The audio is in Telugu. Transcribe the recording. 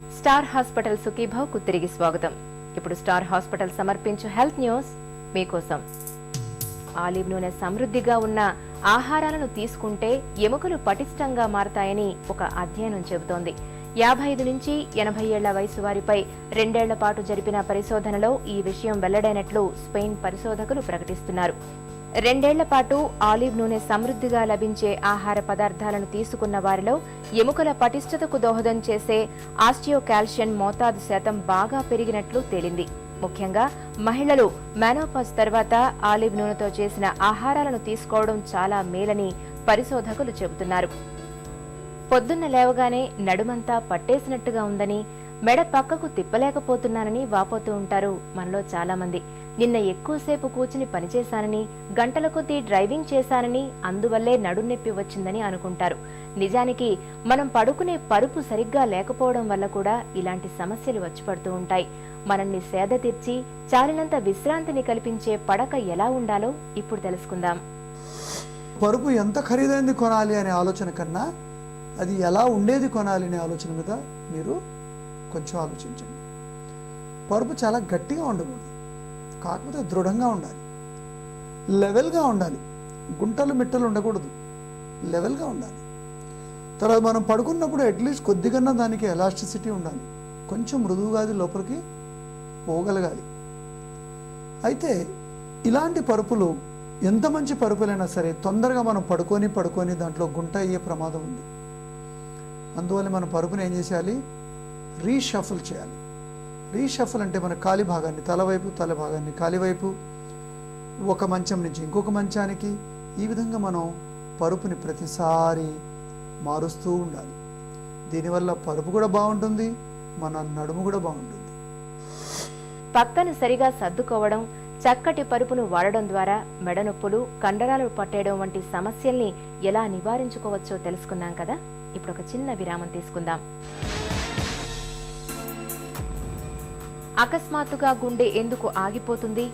స్టార్ హాస్పిటల్ సుఖీభావ్ కు తిరిగి స్వాగతం. ఇప్పుడు స్టార్ హాస్పిటల్ సమర్పించు హెల్త్ న్యూస్ మీకోసం. ఆలివ్ నూనె సమృద్ధిగా ఉన్న ఆహారాలను తీసుకుంటే ఎముకలు పటిష్టంగా మారతాయని ఒక అధ్యయనం చెబుతోంది. 55 నుంచి 80 ఏళ్ల వయసు వారిపై 2 ఏళ్ల పాటు జరిపిన పరిశోధనలో ఈ విషయం వెల్లడైనట్లు స్పెయిన్ పరిశోధకులు ప్రకటిస్తున్నారు. 2 ఏళ్ల పాటు ఆలివ్ నూనె సమృద్ధిగా లభించే ఆహార పదార్థాలను తీసుకున్న వారిలో ఎముకల పటిష్టతకు దోహదం చేసే ఆస్టియోకాల్షియం మోతాదు శాతం బాగా పెరిగినట్లు తేలింది. ముఖ్యంగా మహిళలు మెనోపాజ్ తర్వాత ఆలివ్ నూనెతో చేసిన ఆహారాలను తీసుకోవడం చాలా మేలని పరిశోధకులు చెబుతున్నారు. పొద్దున్న లేవగానే నడుమంతా పట్టేసినట్టుగా ఉందని, మెడ పక్కకు తిప్పలేకపోతున్నానని వాపోతూ ఉంటారు మనలో చాలా మంది. నిన్న ఎక్కువసేపు కూర్చుని పనిచేశానని, గంటల కొద్దీ డ్రైవింగ్ చేశానని, అందువల్లే నడునొప్పి వచ్చిందని అనుకుంటారు. నిజానికి మనం పడుకునే పరుపు సరిగ్గా లేకపోవడం వల్ల కూడా ఇలాంటి సమస్యలు వచ్చి పడుతూ ఉంటాయి. మనల్ని సేద తీర్చి చాలినంత విశ్రాంతిని కల్పించే పడక ఎలా ఉండాలో ఇప్పుడు తెలుసుకుందాం. పరుపు ఎంత ఖరీదైంది కొనాలి అనే ఆలోచన కన్నా అది ఎలా ఉండేది కొనాలి అనే ఆలోచన మీద మీరు కొంచెం ఆలోచించండి. పరుపు చాలా గట్టిగా ఉండకూడదు, కాకపోతే దృఢంగా ఉండాలి, లెవెల్గా ఉండాలి. గుంటలు మిట్టలు ఉండకూడదు, లెవెల్గా ఉండాలి. తర్వాత మనం పడుకున్నప్పుడు అట్లీస్ట్ కొద్దిగా దానికి ఎలాస్టిసిటీ ఉండాలి, కొంచెం మృదువుగా అది లోపలికి పోగలగాలి. అయితే ఇలాంటి పరుపులు ఎంత మంచి పరుపులైనా సరే తొందరగా మనం పడుకొని దాంట్లో గుంట అయ్యే ప్రమాదం ఉంది. అందువల్ల మనం పరుపుని ఏం చేయాలి, రీషఫుల్ చేయాలి. రీషఫుల్ అంటే మన కాలి భాగాన్ని తల భాగాన్ని కాలి వైపు, ఒక మంచం నుంచి ఇంకొక మంచానికి, ఈ విధంగా మనం పరుపుని ప్రతిసారి మారుస్తూ ఉండాలి. దీనివల్ల పరుపు కూడా బాగుంటుంది, మన నడుము కూడా బాగుంటుంది. పక్కను సరిగా సర్దుకోవడం, చక్కటి పరుపును వాడడం ద్వారా మెడనొప్పులు, కండరాలు పట్టేయడం వంటి సమస్యల్ని ఎలా నివారించుకోవచ్చో తెలుసుకున్నాం కదా. ఇప్పుడు ఒక చిన్న విరామం తీసుకుందాం. అకస్మాత్తుగా గుండె ఎందుకు ఆగిపోతుంది,